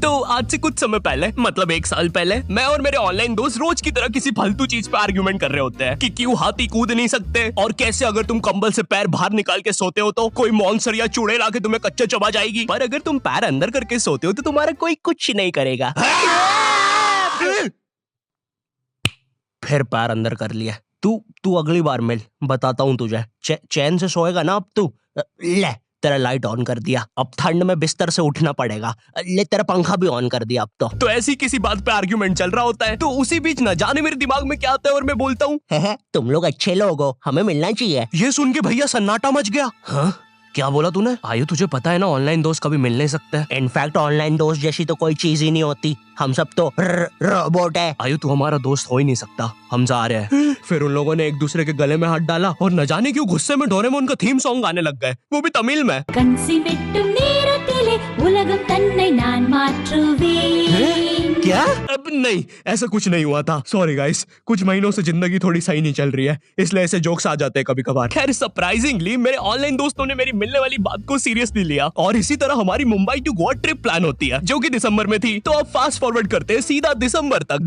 तो आज से कुछ समय पहले, मतलब 1 साल पहले, मैं और मेरे ऑनलाइन दोस्त रोज की तरह किसी फालतू चीज पे आर्ग्यूमेंट कर रहे होते हैं कि क्यों हाथी कूद नहीं सकते और कैसे अगर तुम कंबल से पैर बाहर निकाल के सोते हो तो कोई मॉन्स्टर या चुड़ैल आके तुम्हें कच्चा चबा जाएगी, पर अगर तुम पैर अंदर करके सोते हो तो तुम्हारा कोई कुछ नहीं करेगा। फिर पैर अंदर कर लिया। तू अगली बार मिल, बताता हूँ तुझे। चैन से सोएगा ना अब तू। ले तेरा लाइट ऑन कर दिया, अब ठंड में बिस्तर से उठना पड़ेगा। ले तेरा पंखा भी ऑन कर दिया अब तो ऐसी किसी बात पे आर्ग्यूमेंट चल रहा होता है, तो उसी बीच न जाने मेरे दिमाग में क्या आता है और मैं बोलता हूँ, तुम लोग अच्छे लोग हो, हमें मिलना चाहिए। ये सुन के भैया सन्नाटा मच गया। हाँ क्या बोला तूने? आयु तुझे पता है ना ऑनलाइन दोस्त कभी मिल नहीं सकते। इनफैक्ट ऑनलाइन दोस्त जैसी तो कोई चीज ही नहीं होती, हम सब तो रोबोट है। आयु तू हमारा दोस्त हो ही नहीं सकता, हम जा रहे हैं। फिर उन लोगों ने एक दूसरे के गले में हाथ डाला और न जाने क्यों गुस्से में डोरेमोन का थीम सॉन्ग गाने लग गए, वो भी तमिल में। क्या? अब नहीं, ऐसा कुछ नहीं हुआ था। सॉरी गाइस, कुछ महीनों से जिंदगी थोड़ी सही नहीं चल रही है, इसलिए ऐसे जोक्स आ जाते हैं कभी कभार। खैर सरप्राइजिंगली मेरे ऑनलाइन दोस्तों ने मेरी मिलने वाली बात को सीरियसली लिया और इसी तरह हमारी Mumbai to Goa trip plan होती है, जो कि दिसंबर में थी। तो अब फास्ट फॉरवर्ड करते हैं सीधा दिसंबर तक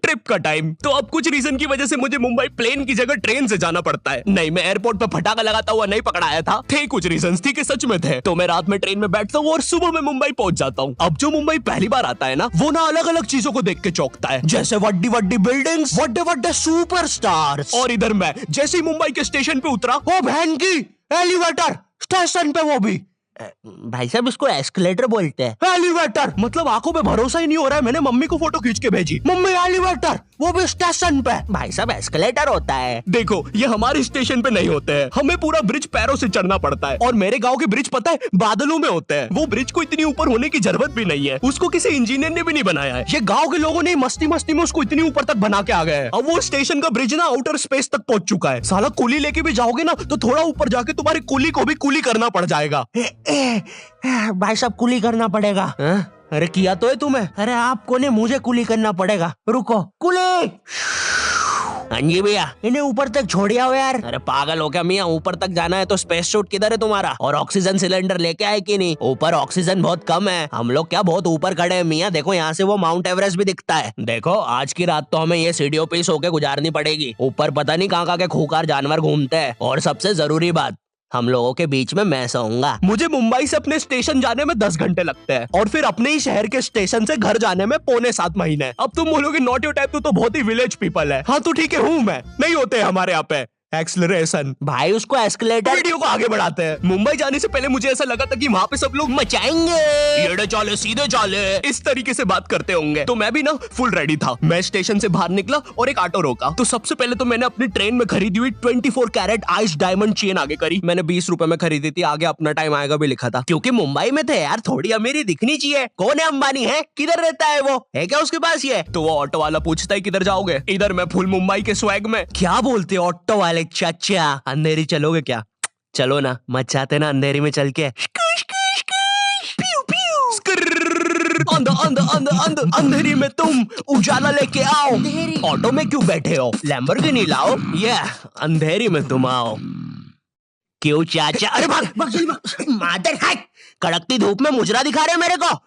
ट्रिप का टाइम। तो अब कुछ रीजन की वजह से मुझे मुंबई प्लेन की जगह ट्रेन से जाना पड़ता है। नहीं, मैं एयरपोर्ट पे फटाका लगाता हुआ नहीं पकड़ाया था, थे कुछ रीजंस, थी कि सच में थे। तो मैं रात में ट्रेन में बैठता हूँ और सुबह में मुंबई पहुंच जाता हूँ। अब जो मुंबई पहली बार आता है ना, वो ना अलग अलग चीजों को देख के चौंकता है, जैसे वड्डी वड्डी बिल्डिंग्स, वड्डे वड्डे सुपरस्टार्स। और इधर मैं जैसे ही मुंबई के स्टेशन पे उतरा, ओ बहन की एलिवेटर स्टेशन पे, वो भी भाई साहब इसको एस्केलेटर बोलते हैं। एलिवेटर मतलब आंखों पे भरोसा ही नहीं हो रहा है, मैंने मम्मी को फोटो खींच के भेजी, मम्मी एलिवेटर, वो भी स्टेशन पे। भाई साहब एस्केलेटर होता है। देखो ये हमारे स्टेशन पे नहीं होते हैं, हमें पूरा ब्रिज पैरों से चढ़ना पड़ता है। और मेरे गांव के ब्रिज पता है बादलों में होते हैं। वो ब्रिज को इतनी ऊपर होने की जरूरत भी नहीं है, उसको किसी इंजीनियर ने भी नहीं बनाया है, ये गाँव के लोगों ने मस्ती मस्ती में उसको इतनी ऊपर तक बना के आ गए। अब वो स्टेशन का ब्रिज ना आउटर स्पेस तक पहुंच चुका है। साला कुली लेके भी जाओगे ना तो थोड़ा ऊपर जाके तुम्हारी कुली को भी कुली करना पड़ जाएगा। भाई साहब कुली करना पड़ेगा। अरे किया तो है तुम्हें? अरे आपको ने मुझे कुली करना पड़ेगा। रुको, कुली। हाँ जी भैया, इन्हें ऊपर तक छोड़िया हो यार। अरे पागल हो क्या मियाँ, ऊपर तक जाना है तो स्पेस सूट किधर है तुम्हारा? और ऑक्सीजन सिलेंडर लेके आए कि नहीं? ऊपर ऑक्सीजन बहुत कम है, हम लोग क्या बहुत ऊपर खड़े हैं मियाँ। देखो यहाँ से वो माउंट एवरेस्ट भी दिखता है। देखो आज की रात तो हमें ये सीढ़ियों पे सो के गुजारनी पड़ेगी, ऊपर पता नहीं कहाँ के खूंखार जानवर घूमते हैं। और सबसे जरूरी बात, हम लोगों के बीच में मैं सोऊंगा। मुझे मुंबई से अपने स्टेशन जाने में 10 घंटे लगते हैं और फिर अपने ही शहर के स्टेशन से घर जाने में 6.25 महीने। अब तुम बोलोगे नॉट योर टाइप, तो बहुत ही विलेज पीपल है। हाँ तो ठीक है, हूँ मैं, नहीं होते हमारे यहाँ पे एक्सेलरेशन। भाई उसको एस्केलेटर। वीडियो को आगे बढ़ाते हैं। मुंबई जाने से पहले मुझे ऐसा लगा था कि वहाँ पे सब लोग मचाएंगे, एड़े चाले सीधे चाले, इस तरीके से बात करते होंगे। तो मैं भी ना फुल रेडी था। मैं स्टेशन से बाहर निकला और एक ऑटो रोका। तो सबसे पहले तो मैंने अपनी ट्रेन में खरीदी हुई 24 कैरेट आइस डायमंड चेन आगे करी। मैंने 20 रुपए में खरीदी थी, आगे अपना टाइम आएगा भी लिखा था, क्योंकि मुंबई में थे यार, थोड़ी अमीरी दिखनी चाहिए। कौन है अंबानी? है किधर रहता है वो? है क्या उसके पास ये? तो वो ऑटो वाला पूछता है किधर जाओगे? इधर मैं फुल मुंबई के स्वैग में। क्या बोलते ऑटो वाले? चाचा अंधेरी चलोगे क्या? चलो ना, मचाते ना अंधेरी में चल के। अंधेरी में तुम उजाला लेके आओ। ऑटो में क्यों बैठे हो? लैम्बोर्गिनी लाओ। ये अंधेरी में तुम आओ। क्यों चाचा? अरे भाग भाग मादर है, कड़कती धूप में मुजरा दिखा रहे मेरे को।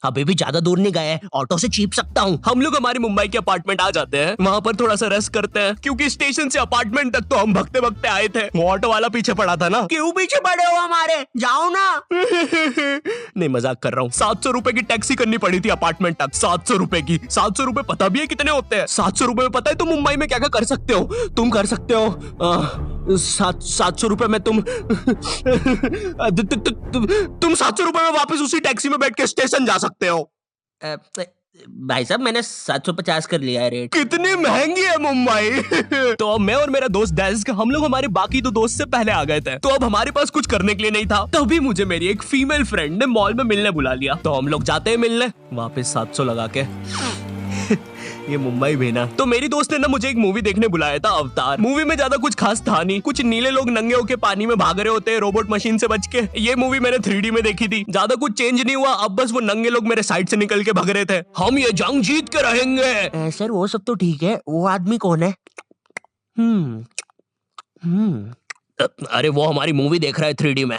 अभी भी ज्यादा दूर नहीं गए, ऑटो से चीप सकता हूँ। हम लोग हमारे मुंबई के अपार्टमेंट आ जाते हैं, वहाँ पर थोड़ा सा रेस्ट करते हैं, क्योंकि स्टेशन से अपार्टमेंट तक तो हम भगते भगते आए थे। वो ऑटो वाला पीछे पड़ा था ना। क्यों पीछे पड़े हो हमारे? जाओ ना। नहीं मजाक कर रहा हूँ। 700 रुपए की टैक्सी करनी पड़ी थी अपार्टमेंट तक। 700 रुपए की। 700 रुपए पता भी है कितने होते हैं? 700 रुपए में पता है तुम मुंबई में क्या क्या कर सकते हो? तुम कर सकते हो 700 रुपए में तुम 700 रुपए में वापस उसी टैक्सी में बैठ के स्टेशन जा सकते हो। भाई साहब मैंने 750 कर लिया है रेट। कितनी महंगी है मुंबई। तो अब मैं और मेरा दोस्त डेस्क, हम लोग हमारे बाकी 2 दोस्त से पहले आ गए थे। तो अब हमारे पास कुछ करने के लिए नहीं था, तभी मुझे मेरी एक फीमेल फ्रेंड ने मॉल में मिलने बुला लिया। तो हम लोग जाते हैं मिलने, वापस 700 लगा के। ये मुंबई भी ना। तो मेरी दोस्त ने ना मुझे एक मूवी देखने बुलाया था, अवतार। मूवी में ज्यादा कुछ खास था नहीं, कुछ नीले लोग नंगे होके पानी में भाग रहे होते हैं रोबोट मशीन से बच के। ये मूवी मैंने 3D में देखी थी, ज्यादा कुछ चेंज नहीं हुआ। अब बस वो नंगे लोग मेरे साइड से निकल के भाग रहे थे। हम ये जंग जीत के रहेंगे। सर वो सब तो ठीक है, वो आदमी कौन है? अरे वो हमारी मूवी देख रहा है 3D में।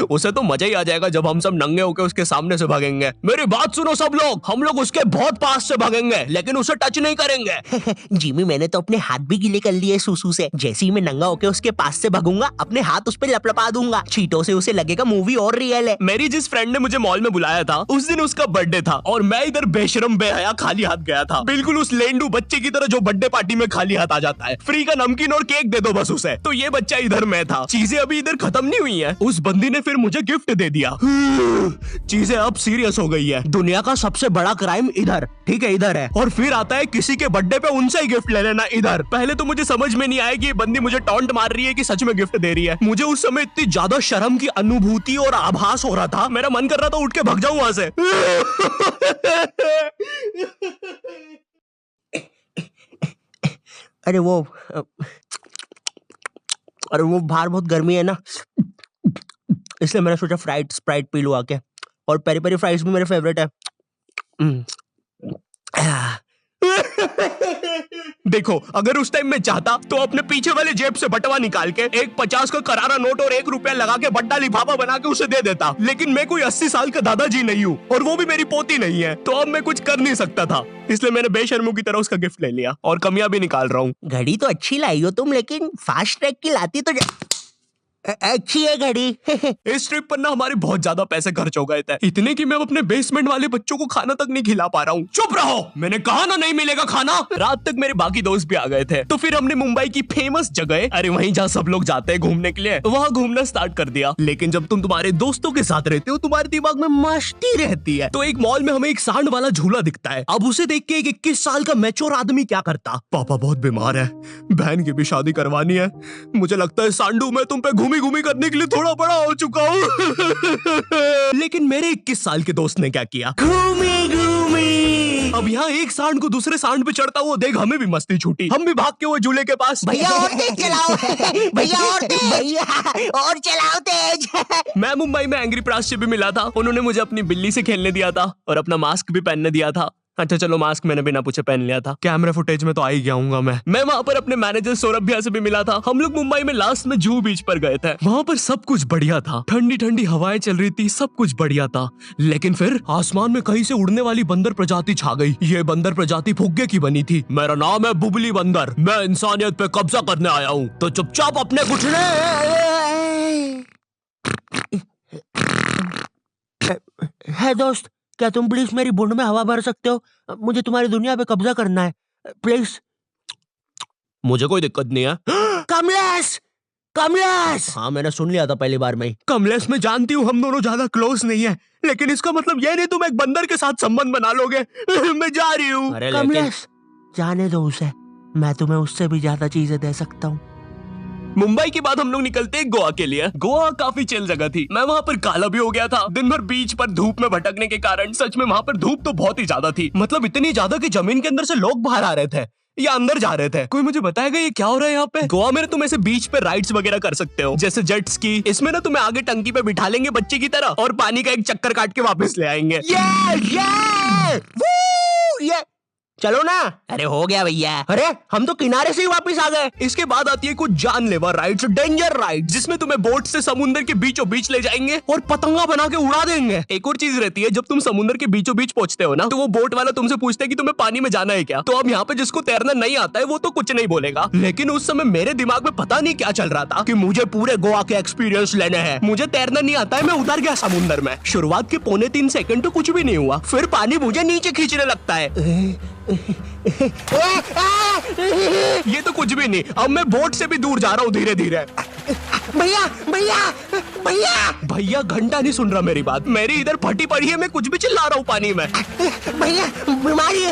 उसे तो मजा ही आ जाएगा जब हम सब नंगे होके उसके सामने से भागेंगे। मेरी बात सुनो सब लोग, हम लोग उसके बहुत पास से भागेंगे लेकिन उसे टच नहीं करेंगे। जिमी मैंने तो अपने हाथ भी गीले कर लिए सूसू से। जैसे ही मैं नंगा होके उसके पास से भागूंगा अपने हाथ उस पे लपलपा दूंगा, छींटों से उसे लगेगा मूवी और रियल है। मेरी जिस फ्रेंड ने मुझे मॉल में बुलाया था उस दिन उसका बर्थडे था और मैं इधर बेशरम बेहया खाली हाथ गया था, बिल्कुल उस लेंडू बच्चे की तरह जो बर्थडे पार्टी में खाली हाथ आ जाता है। फ्री का नमकीन और केक दे दो बस उसे। तो ये बच्चा इधर मैं था। चीजें अभी इधर खत्म नहीं हुई हैं। उस बंदी ने फिर मुझे गिफ्ट दे दिया। चीजें अब सीरियस हो गई है। दुनिया का सबसे बड़ा क्राइम इधर, ठीक है इधर है, और फिर आता है किसी के बर्थडे पे उनसे ही गिफ्ट ले लेना इधर। पहले तो मुझे समझ में नहीं आया कि ये बंदी मुझे टॉन्ट मार रही है कि सच में गिफ्ट दे रही है। मुझे उस समय इतनी ज्यादा शर्म की अनुभूति और आभास हो रहा था, मेरा मन कर रहा था उठ के भाग जाऊं वहां से। अरे वो बाहर बहुत गर्मी है ना, इसलिए मैंने सोचा स्प्राइट पी लूं आके। और पेरी पेरी फ्राइज भी मेरे फेवरेट है। देखो अगर उस टाइम मैं चाहता तो अपने पीछे वाले जेब से बटवा निकाल के एक 50 का करारा नोट और 1 रुपया लगा के बड्डा लिफाफा बना के उसे दे देता, लेकिन मैं कोई 80 साल का दादाजी नहीं हूँ और वो भी मेरी पोती नहीं है, तो अब मैं कुछ कर नहीं सकता था। इसलिए मैंने बेशर्मों की तरह उसका गिफ्ट ले लिया और कमियां भी निकाल रहा हूँ। घड़ी तो अच्छी लाई हो तुम, लेकिन फास्ट ट्रैक की लाती तो अच्छी है घड़ी। इस ट्रिप पर ना हमारे बहुत ज्यादा पैसे खर्च हो गए थे, इतने कि मैं अपने बेसमेंट वाले बच्चों को खाना तक नहीं खिला पा रहा हूँ। चुप रहो, मैंने कहा ना नहीं मिलेगा खाना। रात तक मेरे बाकी दोस्त भी आ गए थे, तो फिर हमने मुंबई की फेमस जगह, अरे वहीं जहाँ सब लोग जाते हैं घूमने के लिए, वहाँ घूमना स्टार्ट कर दिया। लेकिन जब तुम तुम्हारे दोस्तों के साथ रहते हो तुम्हारे दिमाग में मस्ती रहती है। तो एक मॉल में हमें एक सांड वाला झूला दिखता है। अब उसे देख के एक 21 साल का मैच्योर आदमी क्या करता, पापा बहुत बीमार है, बहन की भी शादी करवानी है, मुझे लगता है सांडू मैं तुम पे घूमी घूमी करने के लिए थोड़ा बड़ा हो चुका हूँ। लेकिन मेरे 21 साल के दोस्त ने क्या किया, घूमी घूमी। अब यहाँ एक सांड को दूसरे सांड पे चढ़ता हुआ देख हमें भी मस्ती छूटी। हम भी भाग के वो झूले के पास, भैया और तेज चलाओ, भैया और तेज, भैया और चलाओ तेज। मैं मुंबई में एंग्री प्रास से भी मिला था, उन्होंने मुझे अपनी बिल्ली से खेलने दिया था और अपना मास्क भी पहनने दिया था। अच्छा चलो मास्क मैंने बिना पूछे पहन लिया था, कैमरा फुटेज में तो आ ही गया हूँ मैं वहाँ पर अपने मैनेजर सौरभ भैया से भी मिला था। हम लोग मुंबई में लास्ट में जुहू बीच पर गए थे, वहाँ पर सब कुछ बढ़िया था, ठंडी ठंडी हवाएं चल रही थी, सब कुछ बढ़िया था। लेकिन फिर आसमान में कहीं से उड़ने वाली बंदर प्रजाति छा गई। ये बंदर प्रजाति फुग्गे की बनी थी। मेरा नाम है बुबली बंदर, मैं इंसानियत पे कब्जा करने आया हूँ, तो चुपचाप अपने घुटने। है दोस्त, क्या तुम प्लीज मेरी बूंद में हवा भर सकते हो? मुझे तुम्हारी दुनिया पे कब्जा करना है प्लीज। मुझे कोई दिक्कत नहीं है। कमलेश, कमलेश। हाँ मैंने सुन लिया था पहली बार में ही। कमलेश मैं जानती हूँ हम दोनों ज्यादा क्लोज नहीं है, लेकिन इसका मतलब ये नहीं तुम एक बंदर के साथ संबंध बना लोगे। मैं जा रही हूँ। कमलेश जाने दो उसे, मैं तुम्हें उससे भी ज्यादा चीजें दे सकता हूँ। मुंबई के बाद हम लोग निकलते हैं गोवा के लिए। गोवा काफी चिल जगह थी, मैं वहाँ पर काला भी हो गया था। दिन भर बीच पर धूप में भटकने के कारण सच में वहाँ पर धूप तो बहुत ही ज्यादा थी, मतलब इतनी ज्यादा कि जमीन के अंदर से लोग बाहर आ रहे थे या अंदर जा रहे थे। कोई मुझे बताएगा ये क्या हो रहा है यहाँ पे? गोवा में तुम ऐसे बीच पे राइड्स वगैरह कर सकते हो, जैसे जेट स्की। इसमें ना तुम्हें आगे टंकी पे बिठा लेंगे बच्चे की तरह और पानी का एक चक्कर काट के वापस ले आएंगे। ये चलो ना। अरे हो गया भैया, अरे हम तो किनारे से ही वापस आ गए। इसके बाद आती है कुछ जानलेवा राइड्स, डेंजर राइड, जिसमें तुम्हें बोट से समुद्र के बीचों बीच ले जाएंगे और पतंगा बना के उड़ा देंगे। एक और चीज रहती है, जब तुम समुद्र के बीचों बीच पहुंचते हो ना, तो वो बोट वाला तुमसे पूछता है कि तुम्हें पानी में जाना है क्या। तो अब यहाँ पे जिसको तैरना नहीं आता है वो तो कुछ नहीं बोलेगा, लेकिन उस समय मेरे दिमाग में पता नहीं क्या चल रहा था कि मुझे पूरे गोवा के एक्सपीरियंस लेने हैं। मुझे तैरना नहीं आता है, मैं उतर गया समुद्र में। शुरुआत के 2.25 सेकंड तो कुछ भी नहीं हुआ, फिर पानी मुझे नीचे खींचने लगता है। ये तो कुछ भी नहीं, अब मैं बोट से भी दूर जा रहा हूँ धीरे धीरे। भैया भैया भैया भैया घंटा नहीं सुन रहा मेरी बात, मेरी इधर फटी पड़ी है, मैं कुछ भी चिल्ला रहा हूँ पानी में। भैया बीमारी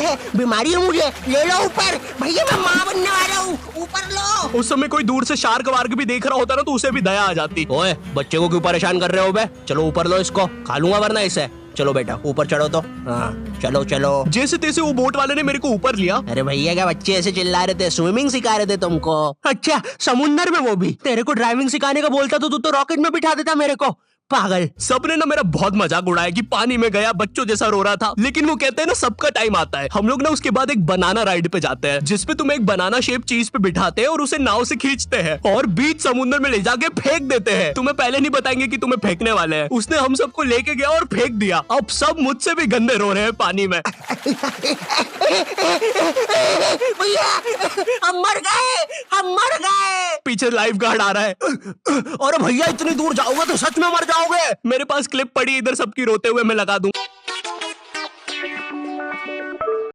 है मुझे, ले लो ऊपर। भैया मैं माँ बनने वाला हूँ, ऊपर लो। उस समय कोई दूर से शार्क वार्क भी देख रहा होता ना तो उसे भी दया आ जाती। ओए बच्चे को क्यों परेशान कर रहे हो बे? चलो ऊपर लो इसको, खा लूंगा वरना इसे। चलो बेटा ऊपर चढ़ो तो। हाँ चलो चलो। जैसे तैसे वो बोट वाले ने मेरे को ऊपर लिया। अरे भैया क्या बच्चे ऐसे चिल्ला रहे थे? स्विमिंग सिखा रहे थे तुमको? अच्छा समुंदर में, वो भी तेरे को ड्राइविंग सिखाने का बोलता तो तू तो रॉकेट में बिठा देता मेरे को। पागल। सबने ना मेरा बहुत मजाक उड़ाया कि पानी में गया, बच्चों जैसा रो रहा था। लेकिन वो कहते हैं ना, सबका टाइम आता है। हम लोग ना उसके बाद एक बनाना राइड पे जाते हैं, जिसपे तुम्हें एक बनाना शेप चीज पे बिठाते हैं और उसे नाव से खींचते हैं और बीच समुद्र में ले जाके फेंक देते हैं। तुम्हें पहले नहीं बताएंगे कि तुम्हें फेंकने वाले हैं। उसने हम सबको लेके गया और फेंक दिया। अब सब मुझसे भी गंदे रो रहे हैं पानी में। भैया हम मर गए, हम मर गए। पीछे लाइफ गार्ड आ रहा है। अरे भैया इतनी दूर जाओगे तो सच में मर जाओगे। मेरे पास क्लिप पड़ी इधर सबकी रोते हुए, मैं लगा दूं।